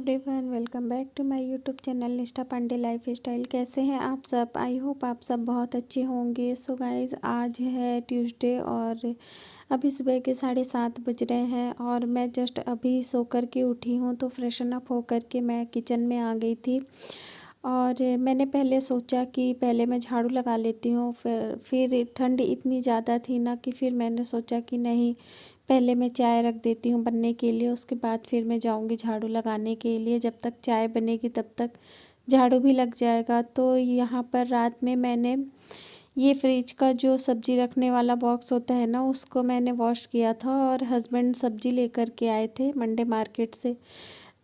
Everyone, welcome back to my YouTube channel Nishtha Pandey life style. कैसे हैं आप सब? आई होप आप सब बहुत अच्छे होंगे। सो गाइज़, आज है ट्यूसडे और अभी सुबह के 7:30 बज रहे हैं और मैं जस्ट अभी सो कर के उठी हूँ। तो फ्रेशन अप हो कर के मैं किचन में आ गई थी और मैंने पहले सोचा कि पहले मैं झाड़ू लगा लेती हूँ। फिर ठंड इतनी ज़्यादा थी ना कि फिर मैंने सोचा कि नहीं, पहले मैं चाय रख देती हूँ बनने के लिए, उसके बाद फिर मैं जाऊँगी झाड़ू लगाने के लिए। जब तक चाय बनेगी तब तक झाड़ू भी लग जाएगा। तो यहाँ पर रात में मैंने ये फ्रिज का जो सब्ज़ी रखने वाला बॉक्स होता है ना, उसको मैंने वॉश किया था और हस्बैंड सब्ज़ी लेकर के आए थे मंडे मार्केट से।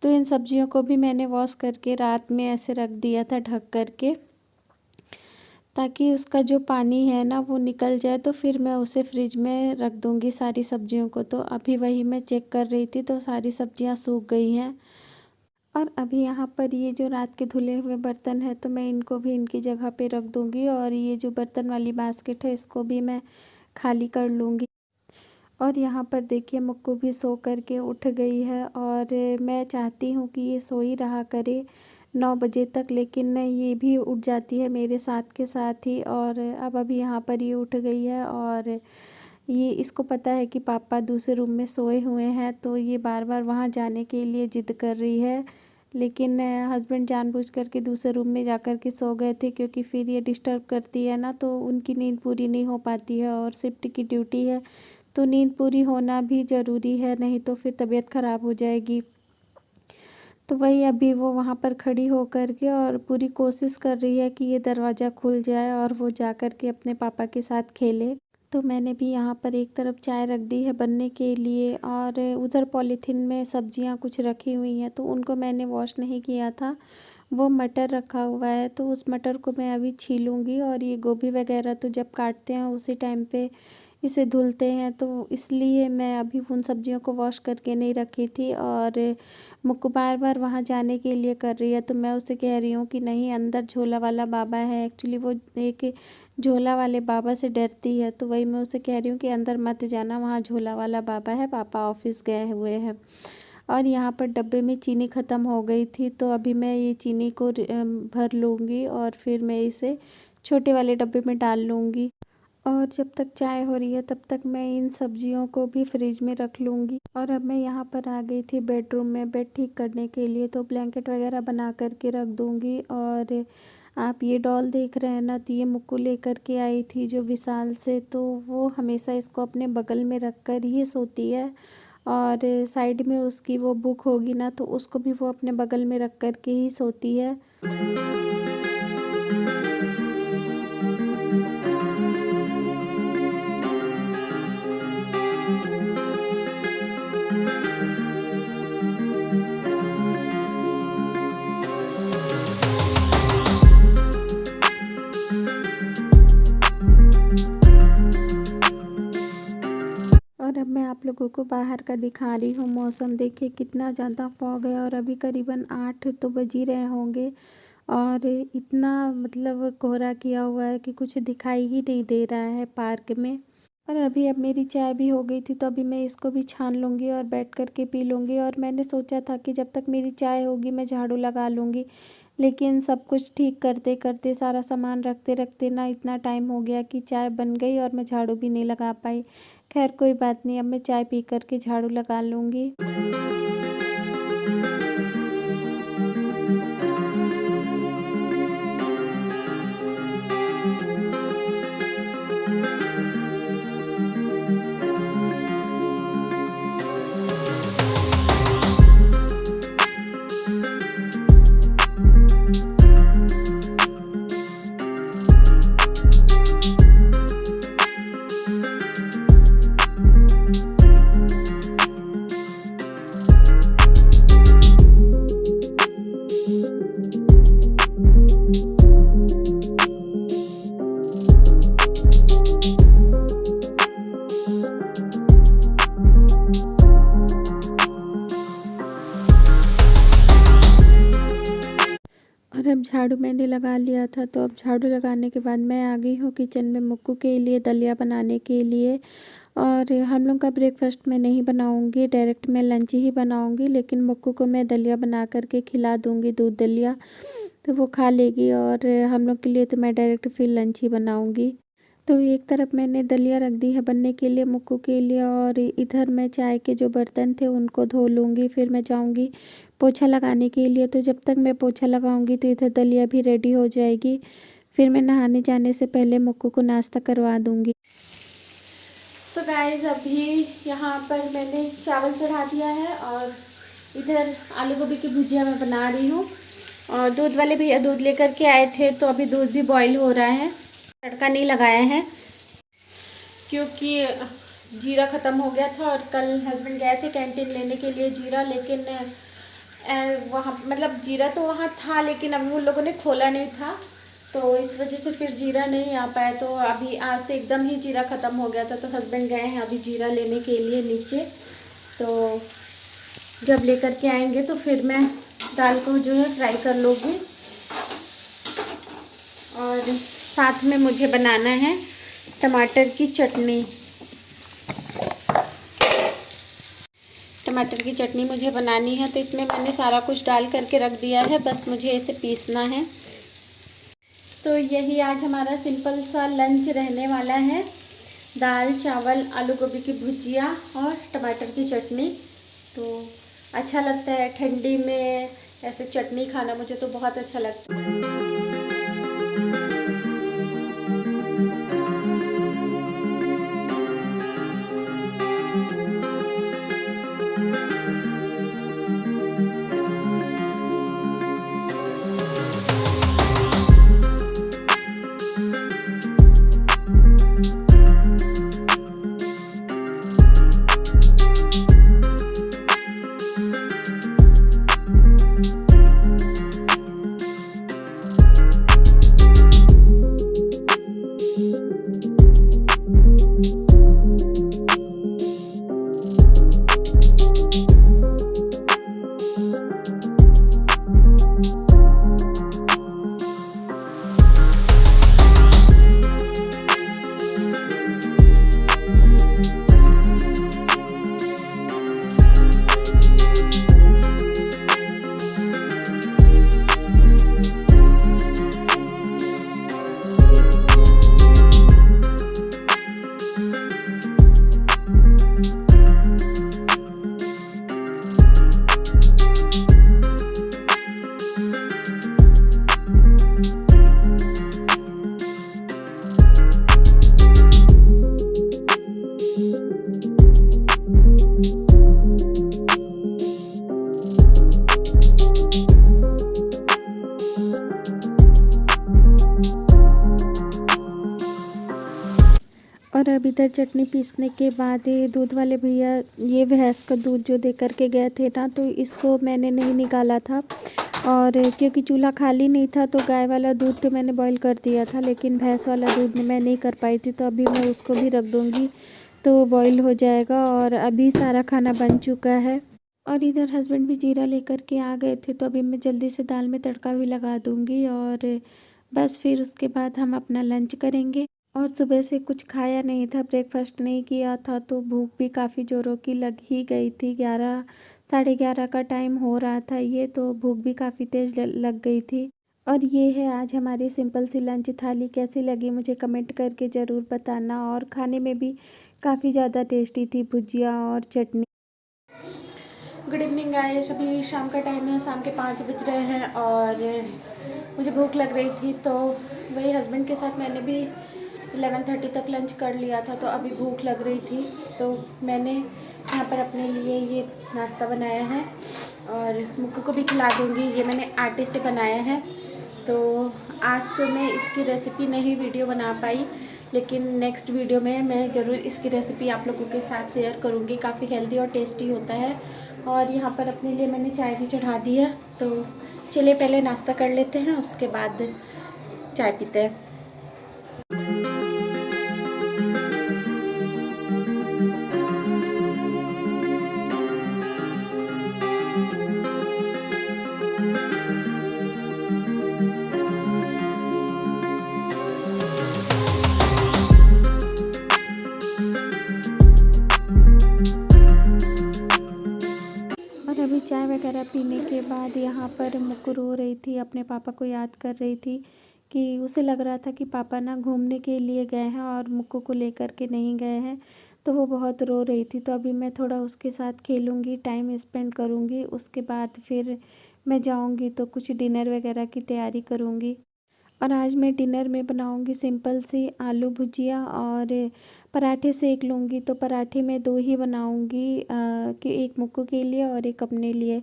तो इन सब्जियों को भी मैंने वॉश करके रात में ऐसे रख दिया था ढक करके, ताकि उसका जो पानी है ना वो निकल जाए। तो फिर मैं उसे फ्रिज में रख दूँगी सारी सब्जियों को। तो अभी वही मैं चेक कर रही थी तो सारी सब्जियां सूख गई हैं। और अभी यहाँ पर ये जो रात के धुले हुए बर्तन है तो मैं इनको भी इनकी जगह पे रख दूँगी और ये जो बर्तन वाली बास्केट है इसको भी मैं खाली कर लूँगी। और यहाँ पर देखिए, मुक्कू भी सो कर के उठ गई है और मैं चाहती हूँ कि ये सो ही रहा करे 9 बजे तक, लेकिन ये भी उठ जाती है मेरे साथ के साथ ही। और अब अभी यहाँ पर ये उठ गई है और ये इसको पता है कि पापा दूसरे रूम में सोए हुए हैं, तो ये बार बार वहाँ जाने के लिए ज़िद कर रही है। लेकिन हस्बैंड जानबूझ कर के दूसरे रूम में जा कर के सो गए थे, क्योंकि फिर ये डिस्टर्ब करती है ना तो उनकी नींद पूरी नहीं हो पाती है और शिफ्ट की ड्यूटी है तो नींद पूरी होना भी ज़रूरी है, नहीं तो फिर तबीयत ख़राब हो जाएगी। तो वही अभी वो वहाँ पर खड़ी हो कर के और पूरी कोशिश कर रही है कि ये दरवाज़ा खुल जाए और वो जा कर के अपने पापा के साथ खेले। तो मैंने भी यहाँ पर एक तरफ चाय रख दी है बनने के लिए और उधर पॉलीथीन में सब्जियाँ कुछ रखी हुई हैं तो उनको मैंने वॉश नहीं किया था। वो मटर रखा हुआ है तो उस मटर को मैं अभी छीलूँगी। और ये गोभी वगैरह तो जब काटते हैं उसी टाइम पे इसे धुलते हैं, तो इसलिए मैं अभी उन सब्जियों को वॉश करके नहीं रखी थी। और मुक्कू बार बार वहाँ जाने के लिए कर रही है तो मैं उसे कह रही हूँ कि नहीं, अंदर झोला वाला बाबा है। एक्चुअली वो एक झोला वाले बाबा से डरती है, तो वही मैं उसे कह रही हूँ कि अंदर मत जाना, वहाँ झोला वाला बाबा है, पापा ऑफिस गए हुए हैं। और यहाँ पर डब्बे में चीनी ख़त्म हो गई थी तो अभी मैं ये चीनी को भर लूँगी और फिर मैं इसे छोटे वाले डब्बे में डाल लूँगी। और जब तक चाय हो रही है तब तक मैं इन सब्जियों को भी फ्रिज में रख लूँगी। और अब मैं यहाँ पर आ गई थी बेडरूम में बेड ठीक करने के लिए, तो ब्लैंकेट वगैरह बना करके रख दूँगी। और आप ये डॉल देख रहे हैं ना, तो ये मुक्कू लेकर के आई थी जो विशाल से, तो वो हमेशा इसको अपने बगल में रख कर ही सोती है। और साइड में उसकी वो बुक होगी ना तो उसको भी वो अपने बगल में रख कर के ही सोती है। और अब मैं आप लोगों को बाहर का दिखा रही हूँ मौसम। देखिए कितना ज़्यादा फॉग है और अभी करीबन 8 तो बज ही रहे होंगे और इतना मतलब कोहरा किया हुआ है कि कुछ दिखाई ही नहीं दे रहा है पार्क में। और अभी अब मेरी चाय भी हो गई थी तो अभी मैं इसको भी छान लूँगी और बैठ कर के पी लूँगी। और मैंने सोचा था कि जब तक मेरी चाय होगी मैं झाड़ू लगा लूँगी, लेकिन सब कुछ ठीक करते करते सारा सामान रखते रखते ना इतना टाइम हो गया कि चाय बन गई और मैं झाड़ू भी नहीं लगा पाई। खैर कोई बात नहीं, अब मैं चाय पी कर के झाड़ू लगा लूँगी। और अब झाड़ू मैंने लगा लिया था तो अब झाड़ू लगाने के बाद मैं आ गई हूँ किचन में मुक्कू के लिए दलिया बनाने के लिए। और हम लोग का ब्रेकफास्ट मैं नहीं बनाऊंगी, डायरेक्ट मैं लंच ही बनाऊंगी। लेकिन मुक्कू को मैं दलिया बना करके खिला दूंगी, दूध दलिया, तो वो खा लेगी। और हम लोग के लिए तो मैं डायरेक्ट फिर लंच ही बनाऊंगी। तो एक तरफ मैंने दलिया रख दी है बनने के लिए मुक्कू के लिए, और इधर मैं चाय के जो बर्तन थे उनको धो लूँगी। फिर मैं जाऊँगी पोछा लगाने के लिए। तो जब तक मैं पोछा लगाऊंगी तो इधर दलिया भी रेडी हो जाएगी। फिर मैं नहाने जाने से पहले मुक्कू को नाश्ता करवा दूँगी। सो गाइस, अभी यहाँ पर मैंने चावल चढ़ा दिया है और इधर आलू गोभी की भुजिया मैं बना रही हूँ। और दूध वाले भैया दूध लेकर के आए थे, तो अभी दूध भी बॉईल हो रहा है। तड़का नहीं लगाया है क्योंकि जीरा ख़त्म हो गया था, और कल हस्बैंड गए थे कैंटीन लेने के लिए जीरा, लेकिन वहाँ मतलब जीरा तो वहाँ था लेकिन अभी उन लोगों ने खोला नहीं था, तो इस वजह से फिर जीरा नहीं आ पाया। तो अभी आज तो एकदम ही जीरा ख़त्म हो गया था, तो हस्बैंड गए हैं अभी जीरा लेने के लिए नीचे। तो जब लेकर के आएंगे तो फिर मैं दाल को जो है फ्राई कर लूँगी। और साथ में मुझे बनाना है टमाटर की चटनी। टमाटर की चटनी मुझे बनानी है, तो इसमें मैंने सारा कुछ डाल करके रख दिया है, बस मुझे इसे पीसना है। तो यही आज हमारा सिंपल सा लंच रहने वाला है। दाल चावल, आलू गोभी की भुजिया और टमाटर की चटनी। तो अच्छा लगता है ठंडी में ऐसे चटनी खाना, मुझे तो बहुत अच्छा लगता है। और अब इधर चटनी पीसने के बाद ये दूध वाले भैया ये भैंस का दूध जो दे करके गए थे ना, तो इसको मैंने नहीं निकाला था। और क्योंकि चूल्हा खाली नहीं था तो गाय वाला दूध तो मैंने बॉईल कर दिया था, लेकिन भैंस वाला दूध मैं नहीं कर पाई थी, तो अभी मैं उसको भी रख दूँगी तो बॉईल हो जाएगा। और अभी सारा खाना बन चुका है। और इधर हस्बैंड भी जीरा लेकर के आ गए थे, तो अभी मैं जल्दी से दाल में तड़का भी लगा दूँगी और बस फिर उसके बाद हम अपना लंच करेंगे। और सुबह से कुछ खाया नहीं था, ब्रेकफास्ट नहीं किया था, तो भूख भी काफ़ी ज़ोरों की लग ही गई थी। 11 साढ़े 11 का टाइम हो रहा था ये, तो भूख भी काफ़ी तेज़ लग गई थी। और ये है आज हमारी सिंपल सी लंच थाली। कैसी लगी मुझे कमेंट करके ज़रूर बताना। और खाने में भी काफ़ी ज़्यादा टेस्टी थी भुजिया और चटनी। गुड इवनिंग गाइस, अभी शाम का टाइम है, शाम के 5 बज रहे हैं और मुझे भूख लग रही थी, तो वही हस्बैंड के साथ मैंने भी 11:30 तक लंच कर लिया था। तो अभी भूख लग रही थी, तो मैंने यहाँ पर अपने लिए ये नाश्ता बनाया है और मुक्कू को भी खिला दूँगी। ये मैंने आटे से बनाया है। तो आज तो मैं इसकी रेसिपी नहीं वीडियो बना पाई, लेकिन नेक्स्ट वीडियो में मैं ज़रूर इसकी रेसिपी आप लोगों के साथ शेयर करूँगी। काफ़ी हेल्दी और टेस्टी होता है। और यहाँ पर अपने लिए मैंने चाय भी चढ़ा दी है। तो चलिए पहले नाश्ता कर लेते हैं, उसके बाद चाय पीते हैं। लेने के बाद यहाँ पर मुक्कू रो रही थी, अपने पापा को याद कर रही थी कि उसे लग रहा था कि पापा ना घूमने के लिए गए हैं और मुक्कू को लेकर के नहीं गए हैं, तो वो बहुत रो रही थी। तो अभी मैं थोड़ा उसके साथ खेलूँगी, टाइम स्पेंड करूँगी, उसके बाद फिर मैं जाऊँगी तो कुछ डिनर वगैरह की तैयारी करूँगी। और आज मैं डिनर में बनाऊँगी सिंपल सी आलू भुजिया और पराठे सेक लूँगी। तो पराठे मैं 2 ही बनाऊँगी, कि एक मुक्कू के लिए और एक अपने लिए।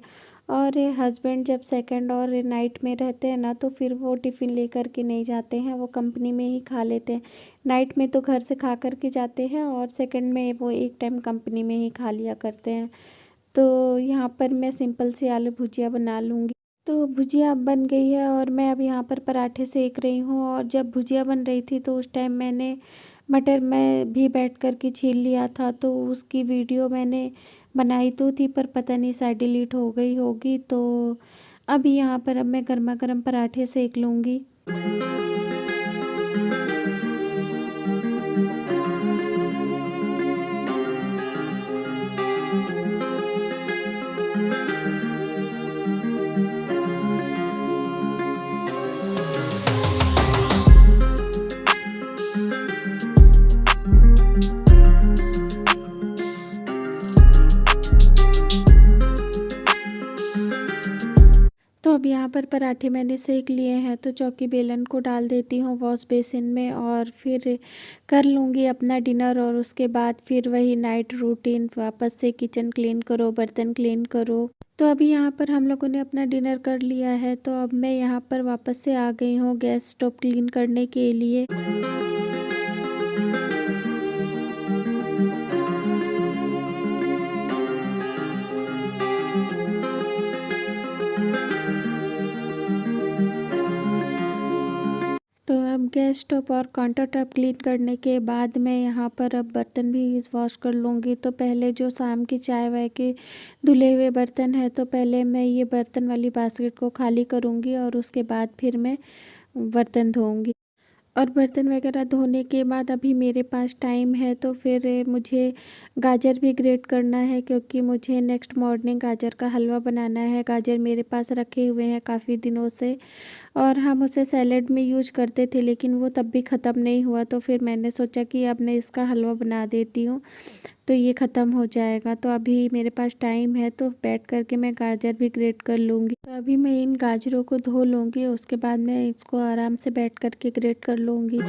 और हस्बैंड जब सेकंड और नाइट में रहते हैं ना, तो फिर वो टिफ़िन लेकर के नहीं जाते हैं, वो कंपनी में ही खा लेते हैं। नाइट में तो घर से खा कर के जाते हैं और सेकंड में वो एक टाइम कंपनी में ही खा लिया करते हैं। तो यहाँ पर मैं सिंपल सी आलू भुजिया बना लूँगी। तो भुजिया अब बन गई है और मैं अब यहाँ पर पराठे सेक रही हूँ। और जब भुजिया बन रही थी तो उस टाइम मैंने मटर में भी बैठ कर के छील लिया था, तो उसकी वीडियो मैंने बनाई तो थी, पर पता नहीं शायद डिलीट हो गई होगी। तो अभी यहाँ पर अब मैं गर्मा गर्म पराठे सेक लूँगी। तो अब यहाँ पर पराठे मैंने सेक लिए हैं, तो चौकी बेलन को डाल देती हूँ वॉश बेसिन में और फिर कर लूँगी अपना डिनर। और उसके बाद फिर वही नाइट रूटीन, वापस से किचन क्लीन करो, बर्तन क्लीन करो। तो अभी यहाँ पर हम लोगों ने अपना डिनर कर लिया है, तो अब मैं यहाँ पर वापस से आ गई हूँ गैस स्टोव क्लीन करने के लिए। तो अब गैस स्टोव और काउंटर टॉप क्लीन करने के बाद मैं यहाँ पर अब बर्तन भी वॉश कर लूँगी। तो पहले जो शाम की चाय वाय के धुले हुए बर्तन है, तो पहले मैं ये बर्तन वाली बास्केट को खाली करूँगी और उसके बाद फिर मैं बर्तन धोऊँगी। और बर्तन वगैरह धोने के बाद अभी मेरे पास टाइम है, तो फिर मुझे गाजर भी ग्रेट करना है, क्योंकि मुझे नेक्स्ट मॉर्निंग गाजर का हलवा बनाना है। गाजर मेरे पास रखे हुए हैं काफ़ी दिनों से और हम उसे सैलेड में यूज करते थे, लेकिन वो तब भी ख़त्म नहीं हुआ। तो फिर मैंने सोचा कि अब मैं इसका हलवा बना देती हूँ, तो ये ख़त्म हो जाएगा। तो अभी मेरे पास टाइम है, तो बैठ कर के मैं गाजर भी ग्रेट कर लूँगी। तो अभी मैं इन गाजरों को धो लूँगी, उसके बाद मैं इसको आराम से बैठ कर के ग्रेट कर लूँगी।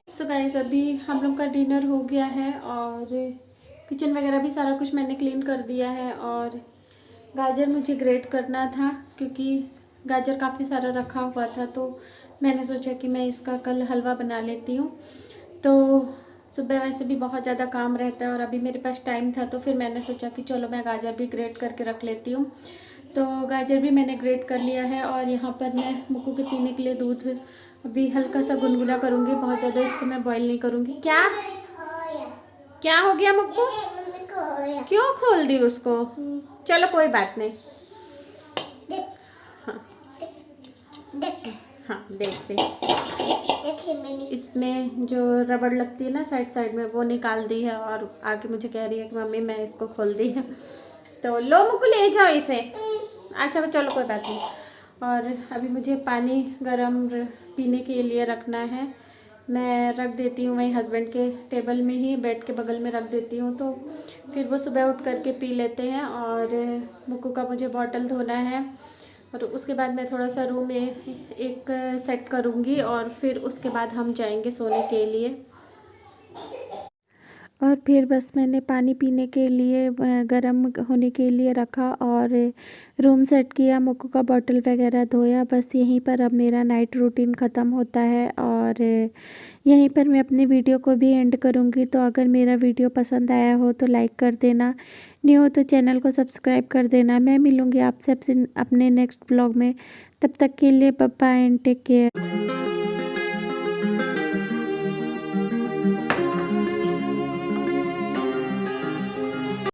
सो गाइस, अभी हम लोग का डिनर हो गया है और किचन वगैरह भी सारा कुछ मैंने क्लीन कर दिया है। और गाजर मुझे ग्रेट करना था, क्योंकि गाजर काफ़ी सारा रखा हुआ था, तो मैंने सोचा कि मैं इसका कल हलवा बना लेती हूँ। तो सुबह वैसे भी बहुत ज़्यादा काम रहता है और अभी मेरे पास टाइम था, तो फिर मैंने सोचा कि चलो मैं गाजर भी ग्रेट करके रख लेती हूँ। तो गाजर भी मैंने ग्रेट कर लिया है और यहाँ पर मैं मुक्कू के पीने के लिए दूध अभी हल्का सा गुनगुना करूँगी, बहुत ज़्यादा इसको मैं बॉईल नहीं करूँगी। क्या हो गया मुक्कू? क्यों खोल दी उसको? चलो कोई बात नहीं। हाँ देख इसमें जो रबड़ लगती है ना साइड साइड में, वो निकाल दी है और आके मुझे कह रही है कि मम्मी मैं इसको खोल दी है। तो लो मुक्कू ले जाओ इसे। अच्छा चलो कोई बात नहीं। और अभी मुझे पानी गरम पीने के लिए रखना है, मैं रख देती हूँ वहीं हस्बैंड के टेबल में ही, बेड के बगल में रख देती हूँ, तो फिर वो सुबह उठ करके पी लेते हैं। और मुक्कू का मुझे बॉटल धोना है और उसके बाद मैं थोड़ा सा रूम एक सेट करूँगी और फिर उसके बाद हम जाएंगे सोने के लिए। और फिर बस मैंने पानी पीने के लिए गर्म होने के लिए रखा और रूम सेट किया, मुक्कू का बॉटल वगैरह धोया। बस यहीं पर अब मेरा नाइट रूटीन ख़त्म होता है और और यहीं पर मैं अपनी वीडियो को भी एंड करूँगी। तो अगर मेरा वीडियो पसंद आया हो तो लाइक कर देना, नहीं हो तो चैनल को सब्सक्राइब कर देना। मैं मिलूँगी आपसे अपने नेक्स्ट ब्लॉग में, तब तक के लिए bye bye and take care.